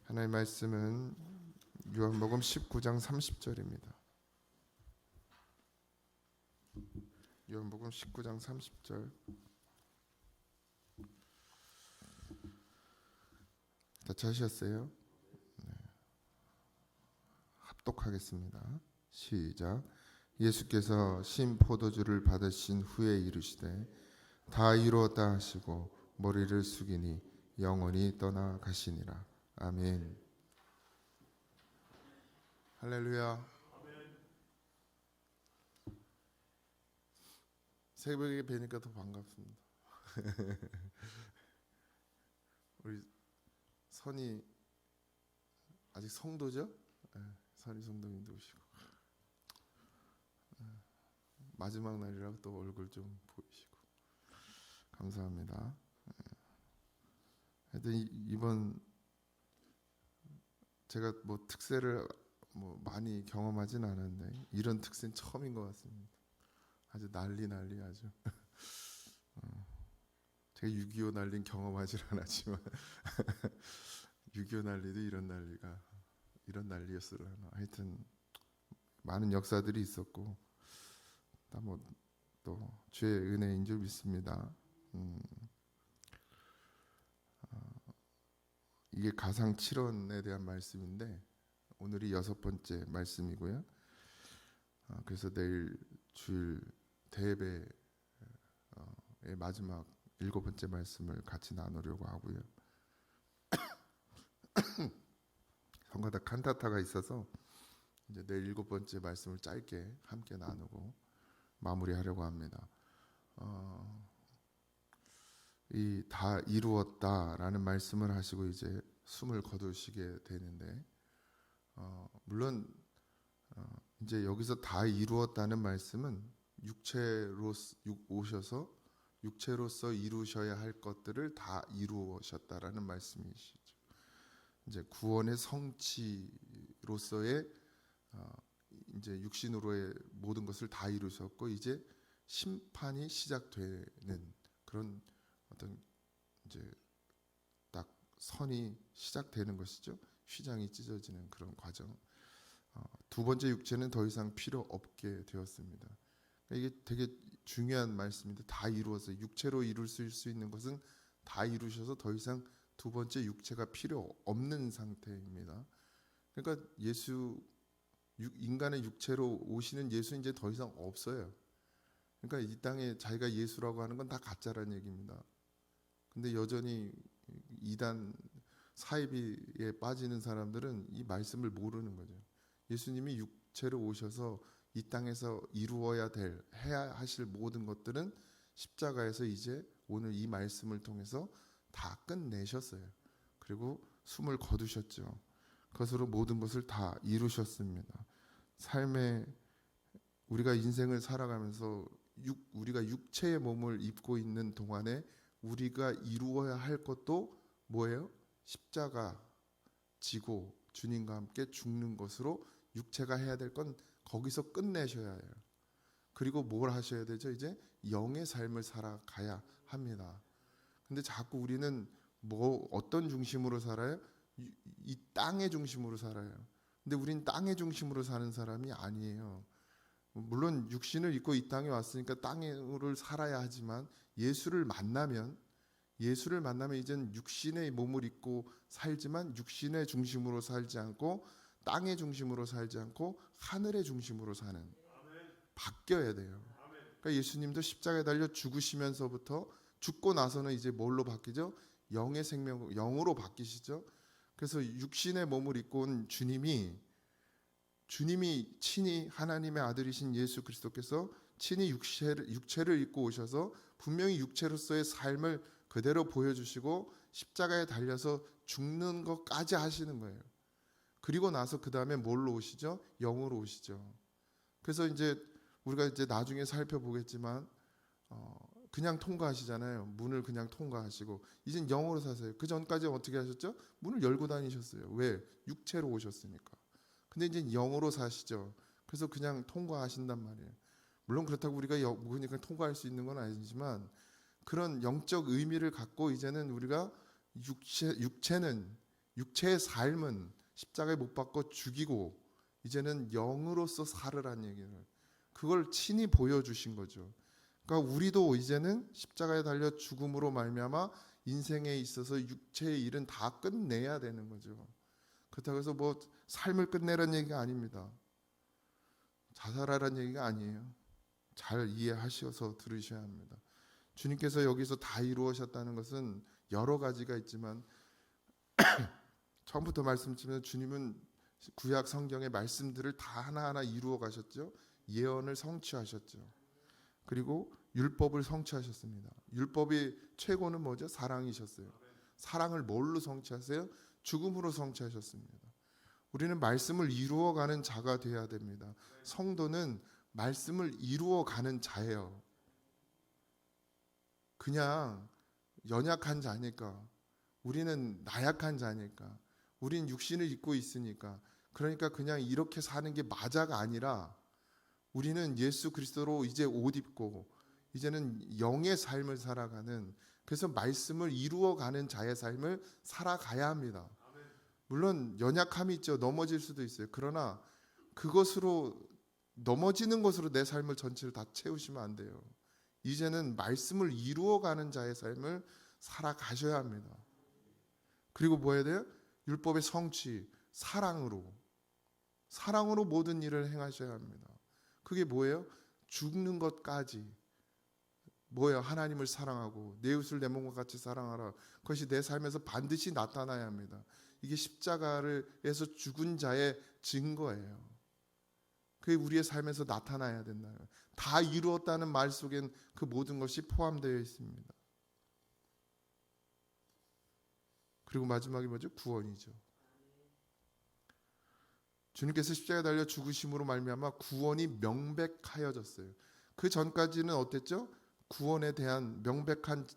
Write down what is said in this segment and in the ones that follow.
하나님의 말씀은 요한복음 19장 30절입니다. 요한복음 19장 30절. 다 찾으셨어요? 네. 합독하겠습니다. 시작. 예수께서 신 포도주를 받으신 후에 이르시되 다 이루었다 하시고 머리를 숙이니 영원히 떠나가시니라. 아멘. 할렐루야. 새벽에 뵈니까 더 반갑습니다. 우리 선이 아직 성도죠? 네, 선이 성도님도 오시고 마지막 날이라고 또 얼굴 좀 보이시고 감사합니다. 하여튼 이번 제가 뭐 특세를 뭐 많이 경험하진 않았는데 이런 특세는 처음인 것 같습니다. 아주 난리 아주. 제가 6.25 난리는 경험하지 않았지만 6.25 난리도 이런 난리였으려나. 하여튼 많은 역사들이 있었고 또 주의 은혜인 줄 믿습니다. 이게 가상 7원에 대한 말씀인데 오늘이 6번째 말씀이고요. 그래서 내일 주일 대예배의 마지막 7번째 말씀을 같이 나누려고 하고요. 성가다 칸타타가 있어서 이제 내일 7번째 말씀을 짧게 함께 나누고 마무리하려고 합니다. 이 다 이루었다라는 말씀을 하시고 이제 숨을 거두시게 되는데 물론 이제 여기서 다 이루었다는 말씀은 육체로서 이루셔야 할 것들을 다 이루셨다라는 말씀이시죠. 이제 구원의 성취로서의 이제 육신으로의 모든 것을 다 이루셨고 이제 심판이 시작되는 그런 어떤 이제 딱 선이 시작되는 것이죠. 휘장이 찢어지는 그런 과정. 두 번째 육체는 더 이상 필요 없게 되었습니다. 이게 되게 중요한 말씀인데 다 이루어서 육체로 이룰 수 있는 것은 다 이루셔서 더 이상 두 번째 육체가 필요 없는 상태입니다. 그러니까 인간의 육체로 오시는 예수 이제 더 이상 없어요. 그러니까 이 땅에 자기가 예수라고 하는 건 다 가짜라는 얘기입니다. 근데 여전히 이단 사이비에 빠지는 사람들은 이 말씀을 모르는 거죠. 예수님이 육체로 오셔서 이 땅에서 해야 하실 모든 것들은 십자가에서 이제 오늘 이 말씀을 통해서 다 끝내셨어요. 그리고 숨을 거두셨죠. 그것으로 모든 것을 다 이루셨습니다. 삶에 우리가 인생을 살아가면서 우리가 육체의 몸을 입고 있는 동안에 우리가 이루어야 할 것도 뭐예요? 십자가 지고 주님과 함께 죽는 것으로 육체가 해야 될 건 거기서 끝내셔야 해요. 그리고 뭘 하셔야 되죠? 이제 영의 삶을 살아가야 합니다. 근데 자꾸 우리는 어떤 중심으로 살아요? 이 땅의 중심으로 살아요. 근데 우린 땅의 중심으로 사는 사람이 아니에요. 물론 육신을 입고 이 땅에 왔으니까 땅으로 살아야 하지만 예수를 만나면 이젠 육신의 몸을 입고 살지만 육신의 중심으로 살지 않고 땅의 중심으로 살지 않고 하늘의 중심으로 사는 바뀌어야 돼요. 그러니까 예수님도 십자가에 달려 죽으시면서부터 죽고 나서는 이제 뭘로 바뀌죠? 영의 생명, 영으로 바뀌시죠. 그래서 육신의 몸을 입고 온 주님이 친히 하나님의 아들이신 예수 그리스도께서 친히 육체를 입고 오셔서 분명히 육체로서의 삶을 그대로 보여주시고 십자가에 달려서 죽는 것까지 하시는 거예요. 그리고 나서 그 다음에 뭘로 오시죠? 영으로 오시죠. 그래서 이제 우리가 이제 나중에 살펴보겠지만 그냥 통과하시잖아요. 문을 그냥 통과하시고 이젠 영으로 사세요. 그 전까지 어떻게 하셨죠? 문을 열고 다니셨어요. 왜? 육체로 오셨으니까. 근데 이제 영으로 사시죠. 그래서 그냥 통과하신단 말이에요. 물론 그렇다고 우리가 그냥 통과할 수 있는 건 아니지만 그런 영적 의미를 갖고 이제는 우리가 육체는 육체의 삶은 십자가에 못 박고 죽이고 이제는 영으로서 살으란 얘기를 그걸 친히 보여주신 거죠. 그러니까 우리도 이제는 십자가에 달려 죽음으로 말미암아 인생에 있어서 육체의 일은 다 끝내야 되는 거죠. 그렇다고 해서 뭐 삶을 끝내라는 얘기가 아닙니다. 자살하라는 얘기가 아니에요. 잘 이해하셔서 들으셔야 합니다. 주님께서 여기서 다 이루어셨다는 것은 여러 가지가 있지만 처음부터 말씀드리면 주님은 구약 성경의 말씀들을 다 하나하나 이루어 가셨죠. 예언을 성취하셨죠. 그리고 율법을 성취하셨습니다. 율법의 최고는 뭐죠? 사랑이셨어요. 사랑을 뭘로 성취하세요? 죽음으로 성취하셨습니다. 우리는 말씀을 이루어가는 자가 되어야 됩니다. 성도는 말씀을 이루어가는 자예요. 그냥 연약한 자니까, 우리는 나약한 자니까, 우린 육신을 입고 있으니까, 그러니까 그냥 이렇게 사는 게 맞아가 아니라 우리는 예수 그리스도로 이제 옷 입고 이제는 영의 삶을 살아가는, 그래서 말씀을 이루어가는 자의 삶을 살아가야 합니다. 물론 연약함이 있죠. 넘어질 수도 있어요. 그러나 그것으로 넘어지는 것으로 내 삶을 전체를 다 채우시면 안 돼요. 이제는 말씀을 이루어가는 자의 삶을 살아가셔야 합니다. 그리고 뭐 해야 돼요? 율법의 성취, 사랑으로 모든 일을 행하셔야 합니다. 그게 뭐예요? 죽는 것까지. 뭐예요? 하나님을 사랑하고 내 이웃을 내 몸과 같이 사랑하라. 그것이 내 삶에서 반드시 나타나야 합니다. 이게 십자가에서 죽은 자의 증거예요. 그게 우리의 삶에서 나타나야 된다. 다 이루었다는 말 속엔 그 모든 것이 포함되어 있습니다. 그리고 마지막이 뭐죠? 구원이죠. 주님께서 십자가에 달려 죽으심으로 말미암아 구원이 명백하여졌어요. 그 전까지는 어땠죠? 구원에 대한 명백한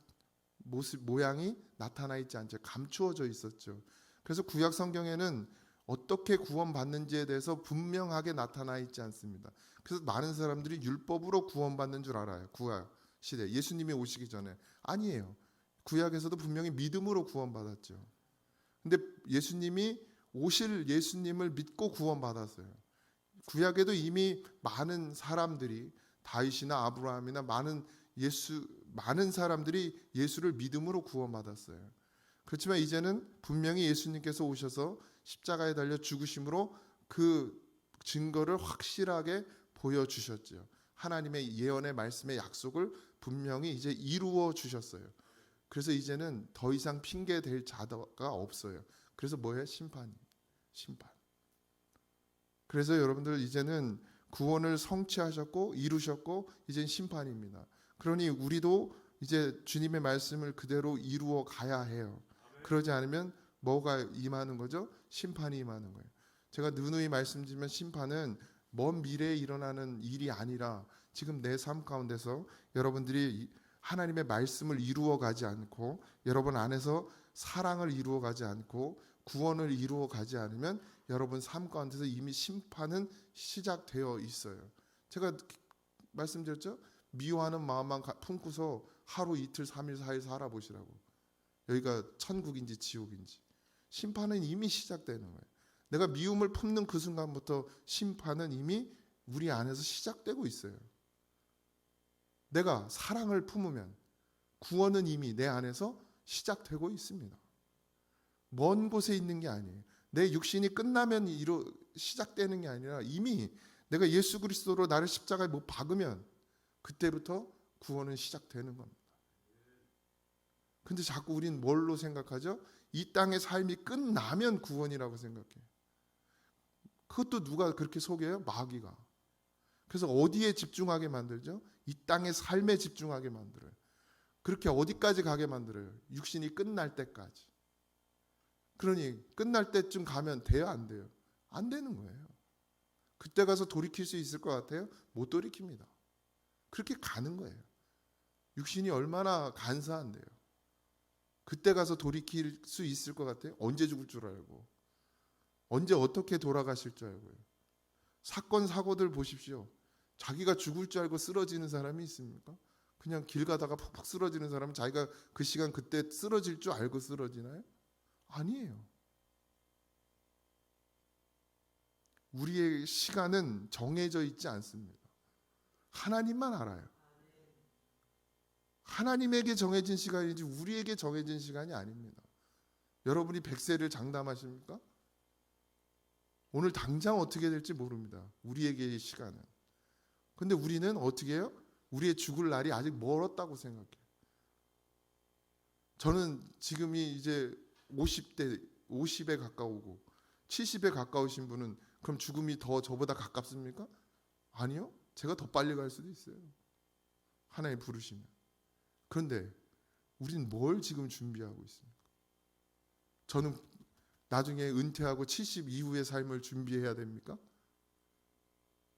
모습 모양이 나타나 있지 않죠. 감추어져 있었죠. 그래서 구약 성경에는 어떻게 구원받는지에 대해서 분명하게 나타나 있지 않습니다. 그래서 많은 사람들이 율법으로 구원받는 줄 알아요. 구약 시대 예수님이 오시기 전에. 아니에요. 구약에서도 분명히 믿음으로 구원받았죠. 근데 예수님이 오실 예수님을 믿고 구원받았어요. 구약에도 이미 많은 사람들이 다윗이나 아브라함이나 많은 사람들이 예수를 믿음으로 구원받았어요. 그렇지만 이제는 분명히 예수님께서 오셔서 십자가에 달려 죽으심으로 그 증거를 확실하게 보여주셨죠. 하나님의 예언의 말씀의 약속을 분명히 이제 이루어 주셨어요. 그래서 이제는 더 이상 핑계 댈 자가 없어요. 그래서 뭐예요? 심판. 그래서 여러분들 이제는 구원을 성취하셨고 이루셨고 이젠 심판입니다. 그러니 우리도 이제 주님의 말씀을 그대로 이루어 가야 해요. 그러지 않으면 뭐가 임하는 거죠? 심판이 임하는 거예요. 제가 누누이 말씀드리면 심판은 먼 미래에 일어나는 일이 아니라 지금 내 삶 가운데서 여러분들이 하나님의 말씀을 이루어 가지 않고 여러분 안에서 사랑을 이루어 가지 않고 구원을 이루어 가지 않으면 여러분 삶 가운데서 이미 심판은 시작되어 있어요. 제가 말씀드렸죠? 미워하는 마음만 품고서 하루 이틀 3일 4일 살아보시라고. 여기가 천국인지 지옥인지. 심판은 이미 시작되는 거예요. 내가 미움을 품는 그 순간부터 심판은 이미 우리 안에서 시작되고 있어요. 내가 사랑을 품으면 구원은 이미 내 안에서 시작되고 있습니다. 먼 곳에 있는 게 아니에요. 내 육신이 끝나면 시작되는 게 아니라 이미 내가 예수 그리스도로 나를 십자가에 못 박으면 그때부터 구원은 시작되는 겁니다. 근데 자꾸 우린 뭘로 생각하죠? 이 땅의 삶이 끝나면 구원이라고 생각해요. 그것도 누가 그렇게 속여요? 마귀가. 그래서 어디에 집중하게 만들죠? 이 땅의 삶에 집중하게 만들어요. 그렇게 어디까지 가게 만들어요? 육신이 끝날 때까지. 그러니 끝날 때쯤 가면 돼요? 안 돼요? 안 되는 거예요. 그때 가서 돌이킬 수 있을 것 같아요? 못 돌이킵니다. 그렇게 가는 거예요. 육신이 얼마나 간사한데요. 그때 가서 돌이킬 수 있을 것 같아요? 언제 죽을 줄 알고, 언제 어떻게 돌아가실 줄 알고요. 사건 사고들 보십시오. 자기가 죽을 줄 알고 쓰러지는 사람이 있습니까? 그냥 길 가다가 푹푹 쓰러지는 사람은 자기가 그 시간 그때 쓰러질 줄 알고 쓰러지나요? 아니에요. 우리의 시간은 정해져 있지 않습니다. 하나님만 알아요. 하나님에게 정해진 시간이지 우리에게 정해진 시간이 아닙니다. 여러분이 100세를 장담하십니까? 오늘 당장 어떻게 될지 모릅니다. 우리에게의 시간은. 근데 우리는 어떻게 해요? 우리의 죽을 날이 아직 멀었다고 생각해요. 저는 지금이 이제 50에 가까우고 70에 가까우신 분은 그럼 죽음이 더 저보다 가깝습니까? 아니요. 제가 더 빨리 갈 수도 있어요. 하나님 부르시면. 그런데 우리는 뭘 지금 준비하고 있습니까? 저는 나중에 은퇴하고 70 이후의 삶을 준비해야 됩니까?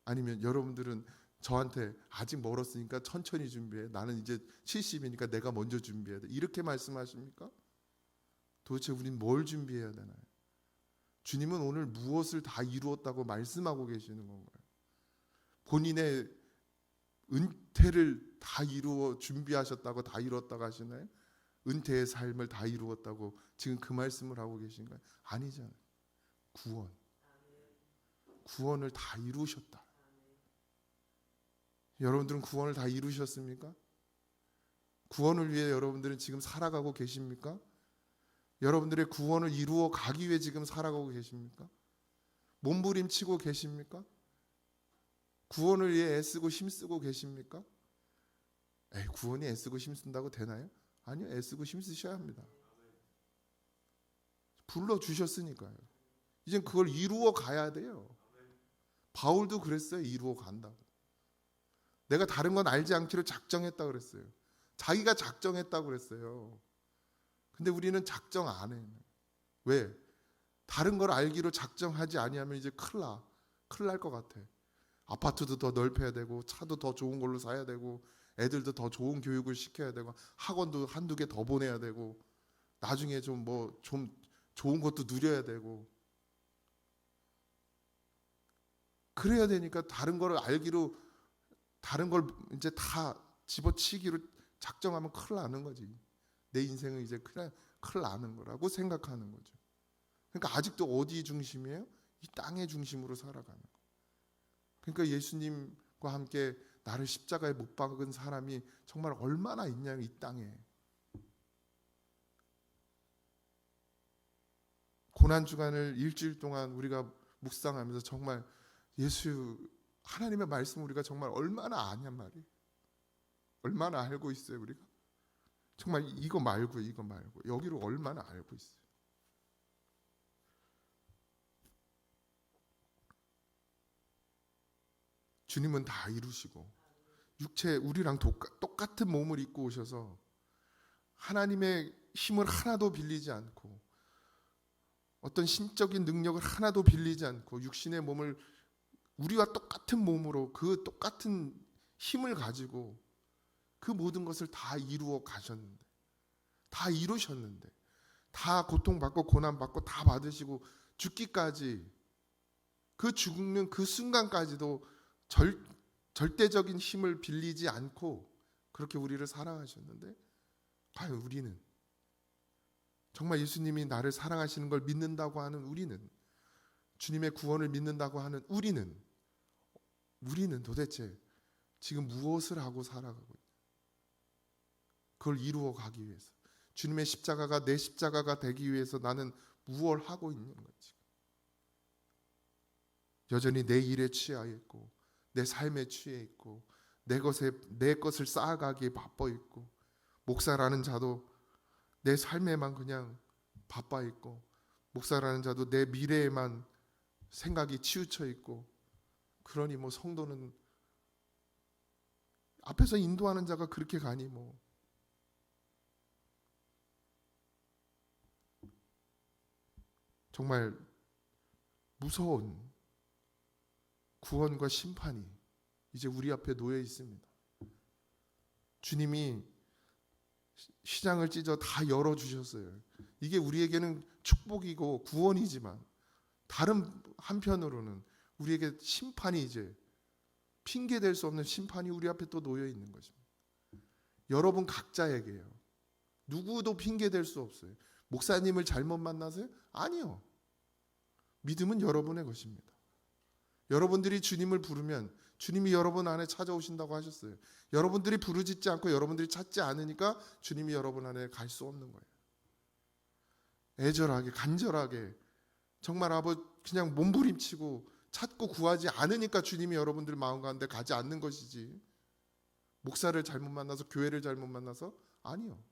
아니면 여러분들은 저한테 아직 멀었으니까 천천히 준비해. 나는 이제 70이니까 내가 먼저 준비해야 돼. 이렇게 말씀하십니까? 도대체 우린 뭘 준비해야 되나요? 주님은 오늘 무엇을 다 이루었다고 말씀하고 계시는 건가요? 본인의 은퇴를 다 이루어 준비하셨다고 다 이루었다고 하시나요? 은퇴의 삶을 다 이루었다고 지금 그 말씀을 하고 계신가요? 아니잖아요. 구원을 다 이루셨다. 여러분들은 구원을 다 이루셨습니까? 구원을 위해 여러분들은 지금 살아가고 계십니까? 여러분들의 구원을 이루어 가기 위해 지금 살아가고 계십니까? 몸부림치고 계십니까? 구원을 위해 애쓰고 힘쓰고 계십니까? 구원이 애쓰고 힘쓴다고 되나요? 아니요. 애쓰고 힘쓰셔야 합니다. 불러주셨으니까요. 이젠 그걸 이루어 가야 돼요. 바울도 그랬어요. 이루어 간다고. 내가 다른 건 알지 않기로 작정했다 그랬어요. 자기가 작정했다고 그랬어요. 근데 우리는 작정 안 해요. 왜? 다른 걸 알기로 작정하지 아니하면 이제 큰일 날 것 같아. 아파트도 더 넓혀야 되고 차도 더 좋은 걸로 사야 되고 애들도 더 좋은 교육을 시켜야 되고 학원도 한두 개 더 보내야 되고 나중에 좀 좋은 것도 누려야 되고 그래야 되니까 다른 걸 알기로 다른 걸 이제 다 집어치기로 작정하면 큰일 나는 거지. 내 인생은 이제 큰일 나는 거라고 생각하는 거죠. 그러니까 아직도 어디 중심이에요? 이 땅의 중심으로 살아가는 거. 그러니까 예수님과 함께 나를 십자가에 못 박은 사람이 정말 얼마나 있냐면 이 땅에. 고난주간을 일주일 동안 우리가 묵상하면서 정말 하나님의 말씀 우리가 정말 얼마나 아냔 말이에요. 얼마나 알고 있어요 우리가. 정말 이거 말고 여기로 얼마나 알고 있어요. 주님은 다 이루시고 육체 우리랑 똑같은 몸을 입고 오셔서 하나님의 힘을 하나도 빌리지 않고 어떤 신적인 능력을 하나도 빌리지 않고 육신의 몸을 우리와 똑같은 몸으로 그 똑같은 힘을 가지고 그 모든 것을 다 이루어 가셨는데 다 이루셨는데 다 고통받고 고난받고 다 받으시고 죽기까지 그 죽는 그 순간까지도 절대적인 힘을 빌리지 않고 그렇게 우리를 사랑하셨는데 과연 우리는 정말 예수님이 나를 사랑하시는 걸 믿는다고 하는 우리는 주님의 구원을 믿는다고 하는 우리는 도대체 지금 무엇을 하고 살아가고 있냐? 그걸 이루어 가기 위해서 주님의 십자가가 내 십자가가 되기 위해서 나는 무엇을 하고 있는 거지? 여전히 내 일에 취하여 있고 내 삶에 취해 있고 내 것을 쌓아가기에 바빠 있고 목사라는 자도 내 삶에만 그냥 바빠 있고 목사라는 자도 내 미래에만 생각이 치우쳐 있고 그러니 성도는 앞에서 인도하는 자가 그렇게 가니 정말 무서운 구원과 심판이 이제 우리 앞에 놓여 있습니다. 주님이 시장을 찢어 다 열어주셨어요. 이게 우리에게는 축복이고 구원이지만 다른 한편으로는 우리에게 심판이 이제 핑계댈 수 없는 심판이 우리 앞에 또 놓여 있는 것입니다. 여러분 각자에게요. 누구도 핑계댈 수 없어요. 목사님을 잘못 만나세요? 아니요. 믿음은 여러분의 것입니다. 여러분들이 주님을 부르면 주님이 여러분 안에 찾아오신다고 하셨어요. 여러분들이 부르짖지 않고 여러분들이 찾지 않으니까 주님이 여러분 안에 갈 수 없는 거예요. 애절하게 간절하게 정말 그냥 몸부림치고 찾고 구하지 않으니까 주님이 여러분들 마음 가운데 가지 않는 것이지, 목사를 잘못 만나서 교회를 잘못 만나서 아니요.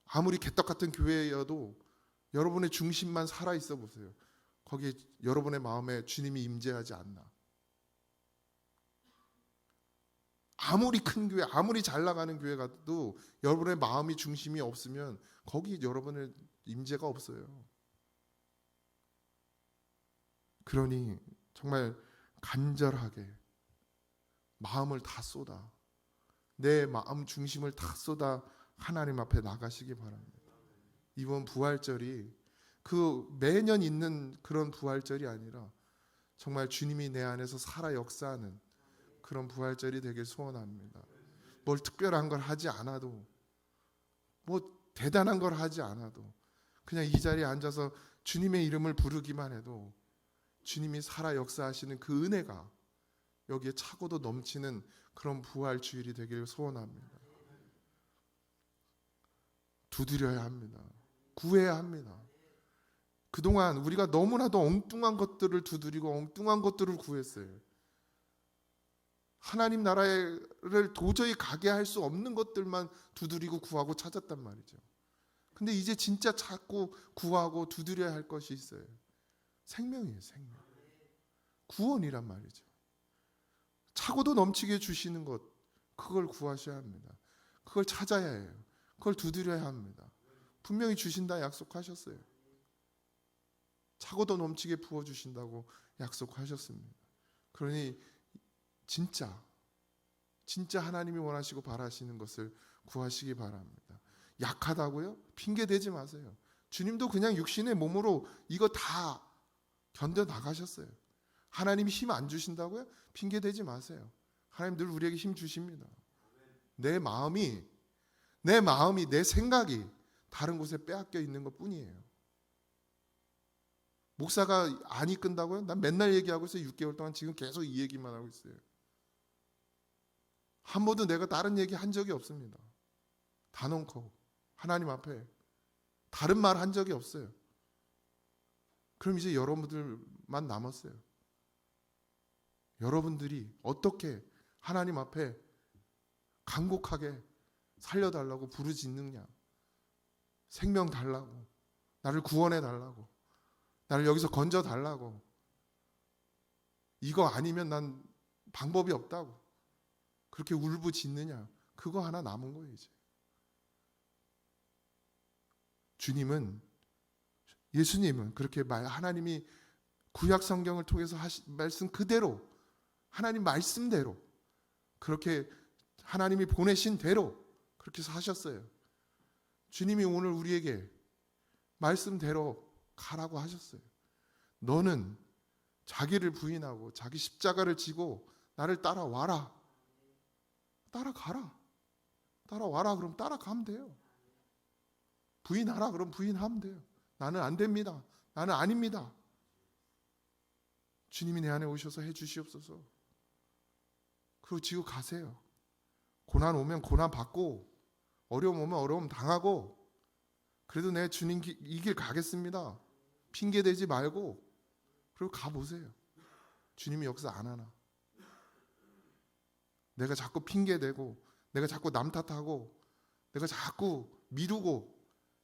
아무리 개떡 같은 교회여도 여러분의 중심만 살아 있어 보세요. 거기에 여러분의 마음에 주님이 임재하지 않나. 아무리 큰 교회, 아무리 잘 나가는 교회 가도 여러분의 마음이 중심이 없으면 거기 여러분의 임재가 없어요. 그러니 정말 간절하게 마음을 다 쏟아, 내 마음 중심을 다 쏟아 하나님 앞에 나가시기 바랍니다. 이번 부활절이 그 매년 있는 그런 부활절이 아니라 정말 주님이 내 안에서 살아 역사하는 그런 부활절이 되길 소원합니다. 뭘 특별한 걸 하지 않아도, 뭐 대단한 걸 하지 않아도 그냥 이 자리에 앉아서 주님의 이름을 부르기만 해도 주님이 살아 역사하시는 그 은혜가 여기에 차고도 넘치는 그런 부활 주일이 되길 소원합니다. 두드려야 합니다. 구해야 합니다. 그동안 우리가 너무나도 엉뚱한 것들을 두드리고 엉뚱한 것들을 구했어요. 하나님 나라를 도저히 가게 할 수 없는 것들만 두드리고 구하고 찾았단 말이죠. 근데 이제 진짜 찾고 구하고 두드려야 할 것이 있어요. 생명이에요, 생명. 구원이란 말이죠. 차고도 넘치게 주시는 것, 그걸 구하셔야 합니다. 그걸 찾아야 해요. 그걸 두드려야 합니다. 분명히 주신다 약속하셨어요. 차고도 넘치게 부어주신다고 약속하셨습니다. 그러니 진짜 하나님이 원하시고 바라시는 것을 구하시기 바랍니다. 약하다고요? 핑계 대지 마세요. 주님도 그냥 육신의 몸으로 이거 다 견뎌 나가셨어요. 하나님이 힘 안 주신다고요? 핑계 대지 마세요. 하나님 늘 우리에게 힘 주십니다. 내 마음이, 내 생각이 다른 곳에 빼앗겨 있는 것 뿐이에요. 목사가 안 이끈다고요? 난 맨날 얘기하고 있어요. 6개월 동안 지금 계속 이 얘기만 하고 있어요. 한 번도 내가 다른 얘기 한 적이 없습니다. 단언코 하나님 앞에 다른 말 한 적이 없어요. 그럼 이제 여러분들만 남았어요. 여러분들이 어떻게 하나님 앞에 간곡하게 살려달라고 부르짖느냐, 생명 달라고, 나를 구원해 달라고, 나를 여기서 건져 달라고, 이거 아니면 난 방법이 없다고 그렇게 울부짖느냐, 그거 하나 남은 거예요. 이제 예수님은 그렇게 하나님이 구약 성경을 통해서 말씀 그대로, 하나님 말씀대로, 그렇게 하나님이 보내신 대로 그렇게 해서 하셨어요. 주님이 오늘 우리에게 말씀대로 가라고 하셨어요. 너는 자기를 부인하고 자기 십자가를 지고 나를 따라와라. 따라가라. 따라와라. 그럼 따라가면 돼요. 부인하라. 그럼 부인하면 돼요. 나는 안 됩니다. 나는 아닙니다. 주님이 내 안에 오셔서 해 주시옵소서. 그리고 지고 가세요. 고난 오면 고난 받고, 어려움 오면 어려움 당하고, 그래도 내 주님 이 길 가겠습니다. 핑계 대지 말고, 그리고 가보세요. 주님이 역사 안 하나. 내가 자꾸 핑계 대고, 내가 자꾸 남 탓하고, 내가 자꾸 미루고,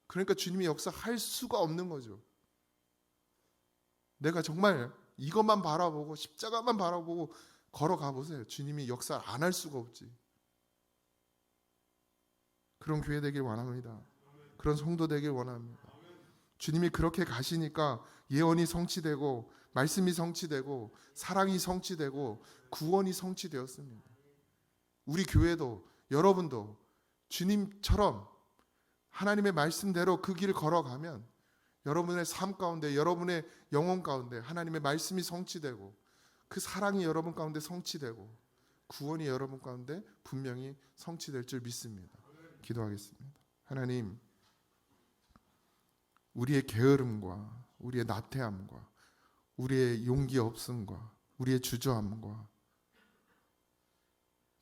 그러니까 주님이 역사할 수가 없는 거죠. 내가 정말 이것만 바라보고 십자가만 바라보고 걸어가 보세요. 주님이 역사 안 할 수가 없지. 그런 교회 되길 원합니다. 그런 성도 되길 원합니다. 주님이 그렇게 가시니까 예언이 성취되고, 말씀이 성취되고, 사랑이 성취되고, 구원이 성취되었습니다. 우리 교회도, 여러분도 주님처럼 하나님의 말씀대로 그 길을 걸어가면 여러분의 삶 가운데, 여러분의 영혼 가운데 하나님의 말씀이 성취되고, 그 사랑이 여러분 가운데 성취되고, 구원이 여러분 가운데 분명히 성취될 줄 믿습니다. 기도하겠습니다. 하나님, 우리의 게으름과 우리의 나태함과 우리의 용기 없음과 우리의 주저함과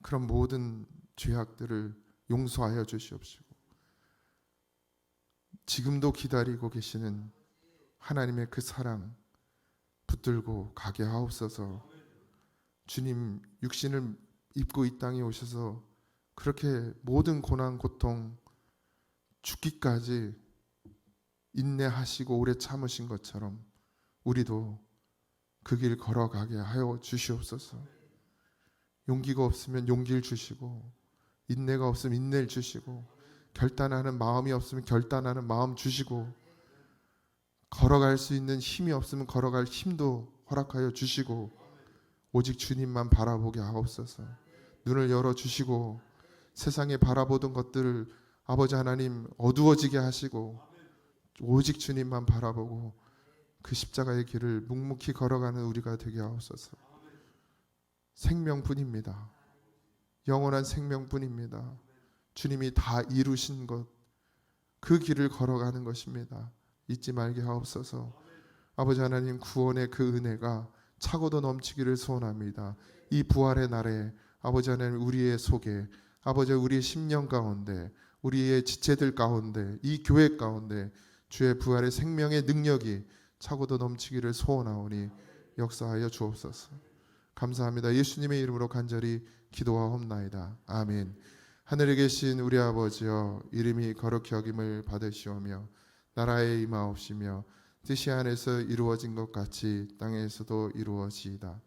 그런 모든 죄악들을 용서하여 주시옵시고, 지금도 기다리고 계시는 하나님의 그 사랑 붙들고 가게 하옵소서. 주님 육신을 입고 이 땅에 오셔서 그렇게 모든 고난 고통 죽기까지 인내하시고 오래 참으신 것처럼 우리도 그 길 걸어가게 하여 주시옵소서. 용기가 없으면 용기를 주시고, 인내가 없으면 인내를 주시고, 결단하는 마음이 없으면 결단하는 마음 주시고, 걸어갈 수 있는 힘이 없으면 걸어갈 힘도 허락하여 주시고, 오직 주님만 바라보게 하옵소서. 눈을 열어주시고 세상에 바라보던 것들을 아버지 하나님 어두워지게 하시고, 오직 주님만 바라보고 그 십자가의 길을 묵묵히 걸어가는 우리가 되게 하옵소서. 생명뿐입니다. 영원한 생명뿐입니다. 주님이 다 이루신 것, 그 길을 걸어가는 것입니다. 잊지 말게 하옵소서. 아버지 하나님, 구원의 그 은혜가 차고도 넘치기를 소원합니다. 이 부활의 날에 아버지 하나님, 우리의 속에, 아버지 우리의 심령 가운데, 우리의 지체들 가운데, 이 교회 가운데 주의 부활의 생명의 능력이 차고도 넘치기를 소원하오니 역사하여 주옵소서. 감사합니다. 예수님의 이름으로 간절히 기도하옵나이다. 아멘. 하늘에 계신 우리 아버지여, 이름이 거룩히 여김을 받으시오며 나라에 임하옵시며 뜻이 하늘에서 이루어진 것 같이 땅에서도 이루어지이다.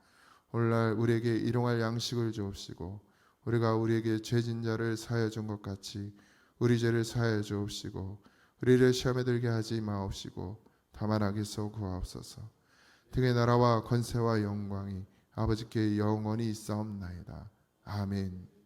오늘날 우리에게 일용할 양식을 주옵시고, 우리가 우리에게 죄진 자를 사하여 준 것 같이 우리 죄를 사하여 주옵시고, 우리를 시험에 들게 하지 마옵시고 다만 악에서 구하옵소서. 등의 나라와 권세와 영광이 아버지께 영원히 있사옵나이다. 아멘.